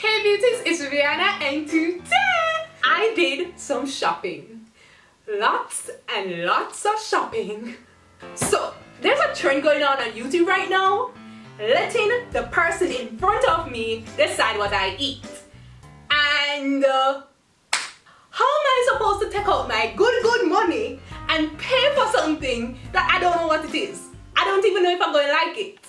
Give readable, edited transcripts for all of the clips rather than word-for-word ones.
Hey beauties, it's Rihanna and today I did some shopping. Lots and lots of shopping. So there's a trend going on YouTube right now, letting the person in front of me decide what I eat. And how am I supposed to take out my good money and pay for something that I don't know what it is? I don't even know if I'm going to like it.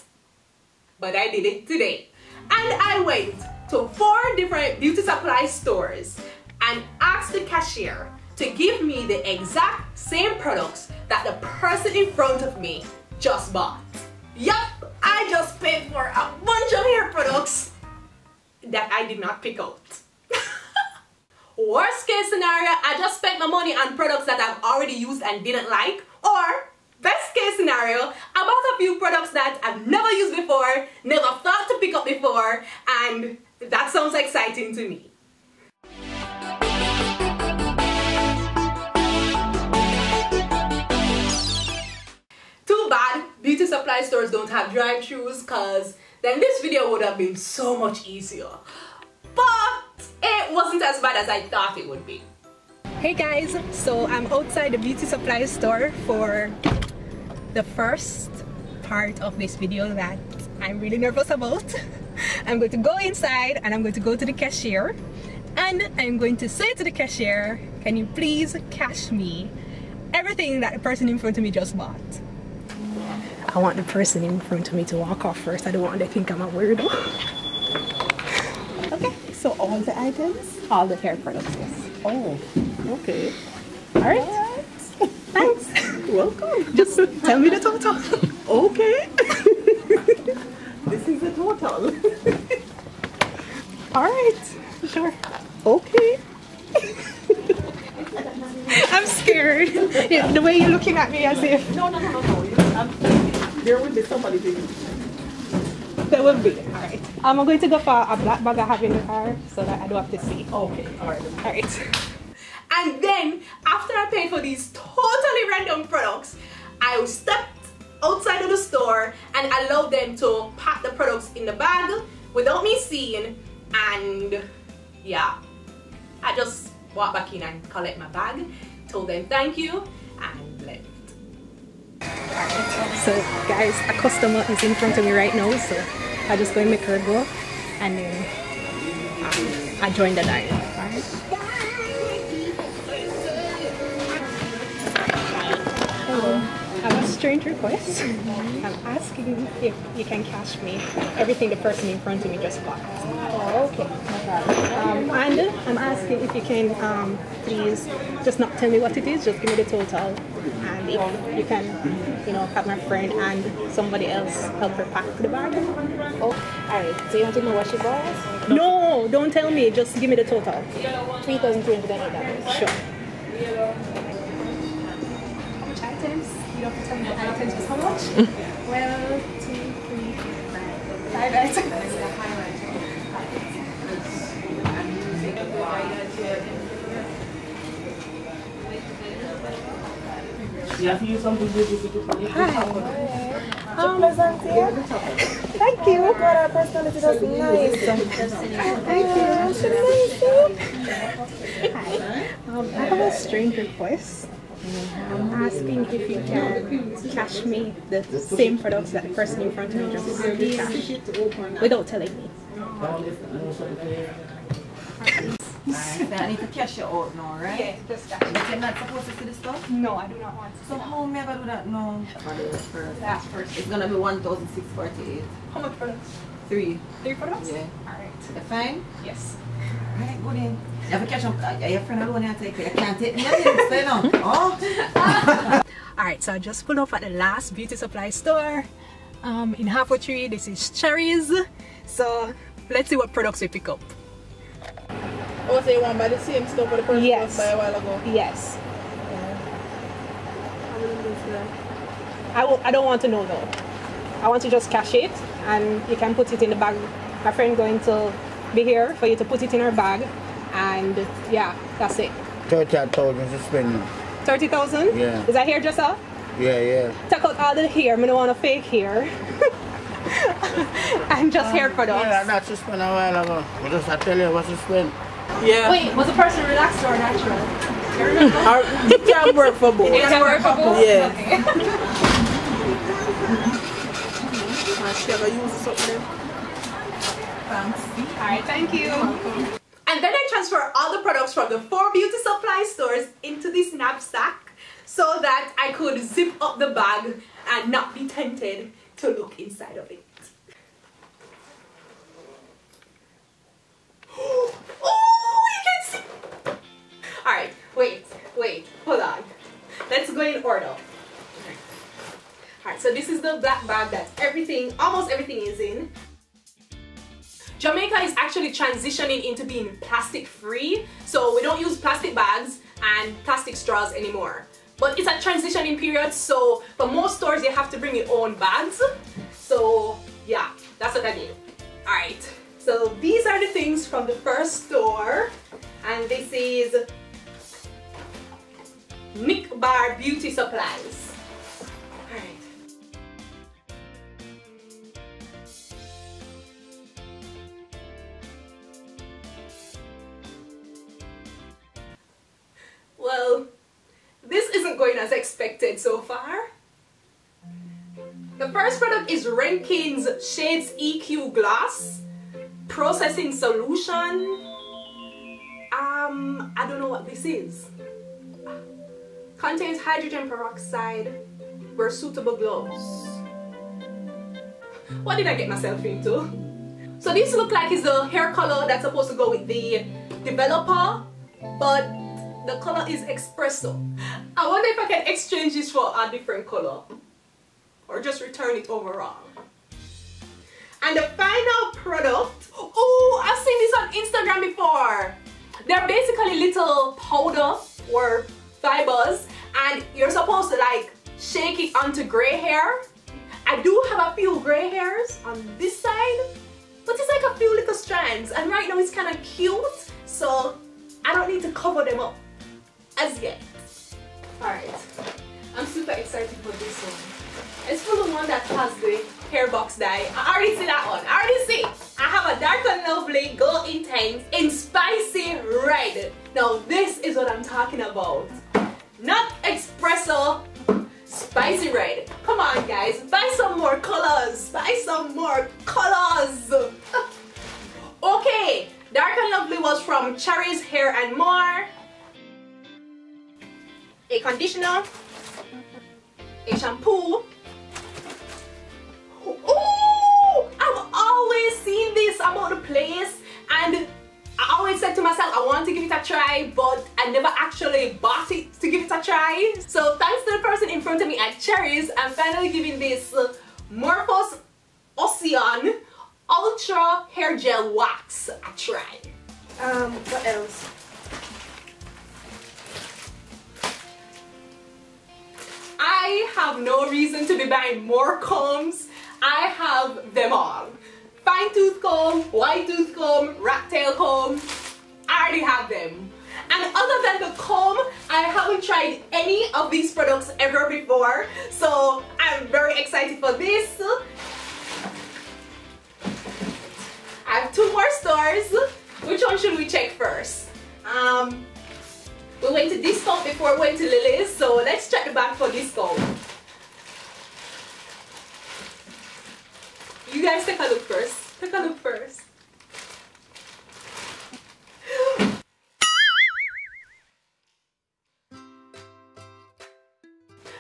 But I did it today. And I went to 4 different beauty supply stores and asked the cashier to give me the exact same products that the person in front of me just bought. Yup, I just paid for a bunch of hair products that I did not pick out. Worst case scenario, I just spent my money on products that I've already used and didn't like. Or best case scenario, I bought a few products that I've never used before, never thought to pick up before, and that sounds exciting to me. Too bad beauty supply stores don't have drive-thrus, cause then this video would have been so much easier. But it wasn't as bad as I thought it would be. Hey guys, so I'm outside the beauty supply store for the first part of this video that I'm really nervous about. I'm going to go inside and I'm going to go to the cashier and I'm going to say to the cashier, can you please cash me everything that the person in front of me just bought? I want the person in front of me to walk off first. I don't want them to think I'm a weirdo. Okay, so all the items? All the hair products, yes. Oh, okay. Alright. Thanks. Welcome. Just tell me the total. Okay. This is the total. Alright. Sure. Okay. I'm scared. Yeah, the way you're looking at me as if... No. There will be somebody taking. There will be. Alright. I'm going to go for a black bag I have in the car so that I don't have to see. Okay. Alright. Alright. And then, after I paid for these totally random products, I stepped outside of the store and allowed them to pack the products in the bag without me seeing, and yeah, I just walked back in and collect my bag, told them thank you, and left. Alright, so guys, a customer is in front of me right now, so I just go and make her go, and then I join the line. Alright. Hello, I have a strange request. I'm asking if you can cash me everything the person in front of me just bought. Oh, okay. And I'm asking if you can please just not tell me what it is, just give me the total. And if you can, you know, have my friend and somebody else help her pack the bag. Oh, alright. So you want to know what she bought? No, don't tell me, just give me the total. $3,308. Sure. Items? You don't have to tell me the items, just how much? Well, 2, 3, 5 items. Hi. Pleasant here. Thank you. God, our personality is nice. Thank you. Hi. I have a strange request. I'm asking if you can cash me the same products that the person in front of me just cashed without telling me. I need to cash you out now, right? Yeah, just cash. But you're not supposed to see the stuff? No, I do not want to. So how am I going to do that now? That's first. It's going to be 1,648. How much products? 3. 3 products? Yeah. Alright. You fine? Yes. Alright, go then. You have to catch up. Your friend alone here take it. You can't take me. Stay now. Oh. Alright, so I just pulled up at the last beauty supply store in Half-Way. This is Cherries. So let's see what products we pick up. Oh, so you want to buy the same stuff for the person Yes. buy a while ago? Yes. How will I don't want to know though. I want to just cash it and you can put it in the bag. My friend going to be here for you to put it in her bag, and yeah, that's it. 30,000 to spend. 30,000? Yeah. Is that hairdresser? Yeah. Take out all the hair. I don't want a fake hair. I'm just hair products. Yeah, that's just spent a while ago. I just I tell you what you spent. Yeah. Wait, was the person relaxed or natural? It can work for both. It can work for both? Yeah. Okay. She ever use something? Thanks. Alright, thank you. And then I transfer all the products from the 4 beauty supply stores into this knapsack so that I could zip up the bag and not be tempted to look inside of it. Oh, you can see. Alright, wait, hold on. Let's go in order. Alright, so this is the black bag that almost everything is in. Jamaica is actually transitioning into being plastic free, so we don't use plastic bags and plastic straws anymore. But it's a transitioning period, so for most stores you have to bring your own bags. So yeah, that's what I did. Alright, so these are the things from the first store, and this is Nick Bar Beauty Supplies. Alright. Well, this isn't going as expected so far. The first product is Renkin's Shades EQ Gloss Processing Solution. I don't know what this is. Contains hydrogen peroxide. Wear suitable gloves. What did I get myself into? So this look like is the hair color that's supposed to go with the developer, but the color is espresso. I wonder if I can exchange this for a different color or just return it overall. And the final product, oh, I've seen this on Instagram before. They're basically little powder or fibers, and you're supposed to like shake it onto gray hair. I do have a few gray hairs on this side, but it's like a few little strands, and right now it's kind of cute, so I don't need to cover them up as yet. Alright, I'm super excited for this one. It's for the one that has the hair box dye. I already see that one. I already see. I have a Dark and Lovely Go Intense in Spicy Red. Now this is what I'm talking about. Not espresso, Spicy Red. Come on guys, buy some more colors. Buy some more colors. Okay, Dark and Lovely was from Cherry's Hair and More. A conditioner, a shampoo. Oh, I've always seen this about the place, and I always said to myself I want to give it a try, but I never actually bought it to give it a try. So thanks to the person in front of me at Cherry's, I'm finally giving this Morphos Ocean Ultra Hair Gel Wax a try. What else? I have no reason to be buying more combs. I have them all. Fine tooth comb, white tooth comb, rat tail comb. I already have them. And other than the comb, I haven't tried any of these products ever before. So I'm very excited for this. I have 2 more stores. Which one should we check first? We went to discount before we went to Lily's, so let's check the back for discount. You guys take a look first. Take a look first.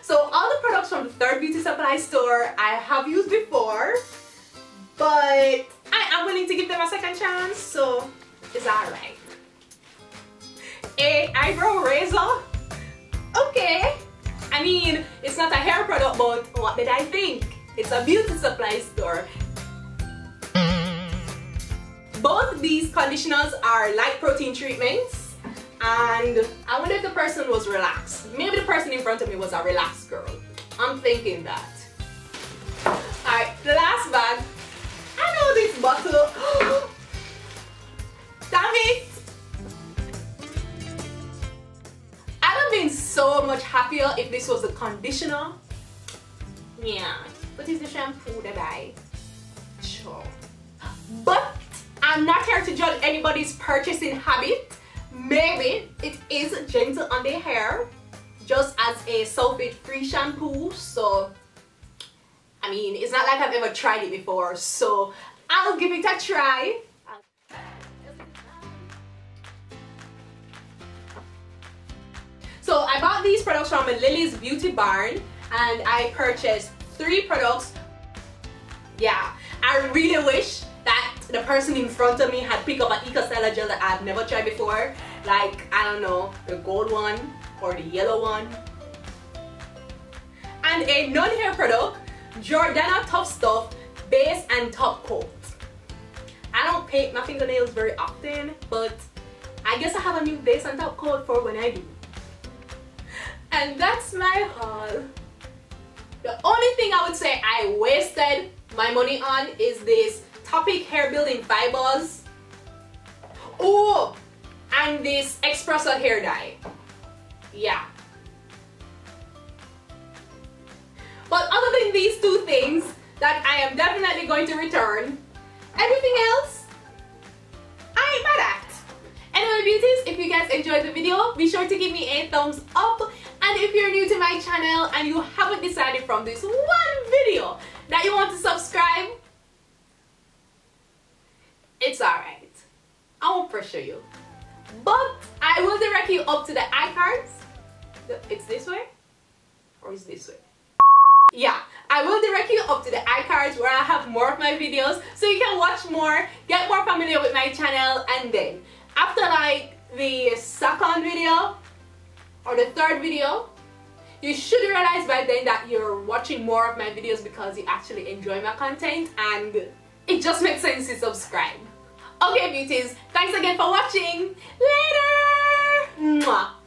So all the products from the 3rd beauty supply store I have used before, but I am willing to give them a second chance, so it's alright. A eyebrow razor. Okay. I mean, it's not a hair product, but what did I think? It's a beauty supply store. Both these conditioners are light protein treatments, and I wonder if the person was relaxed. Maybe the person in front of me was a relaxed girl. I'm thinking that. Alright, the last bag. I know this bottle. Damn it! I'd have been so much happier if this was a conditioner. Yeah, but it's the shampoo that I But I'm not here to judge anybody's purchasing habit. Maybe it is gentle on the hair, just as a sulfate-free shampoo. So, I mean, it's not like I've ever tried it before. So, I'll give it a try. So, I bought these products from Lily's Beauty Barn, and I purchased 3 products. Yeah, I really wish that the person in front of me had picked up an Eco Styler gel that I've never tried before. Like, I don't know, the gold one or the yellow one. And a non-hair product, Jordana Tough Stuff Base and Top Coat. I don't paint my fingernails very often, but I guess I have a new base and top coat for when I do. And that's my haul. The only thing I would say I wasted my money on is this Topic Hair Building Fibers. Oh, and this espresso hair dye. Yeah. But other than these 2 things that I am definitely going to return, everything else I ain't mad at. Anyway, beauties, if you guys enjoyed the video, be sure to give me a thumbs up. And if you're new to my channel and you haven't decided from this one video that you want to subscribe, it's alright. I won't pressure you. But I will direct you up to the iCards. It's this way? Or is this way? Yeah, I will direct you up to the iCards where I have more of my videos so you can watch more, get more familiar with my channel, and then after like the 2nd video or the 3rd video, you should realize by then that you're watching more of my videos because you actually enjoy my content, and it just makes sense to subscribe. Okay, beauties, thanks again for watching. Later! Mwah.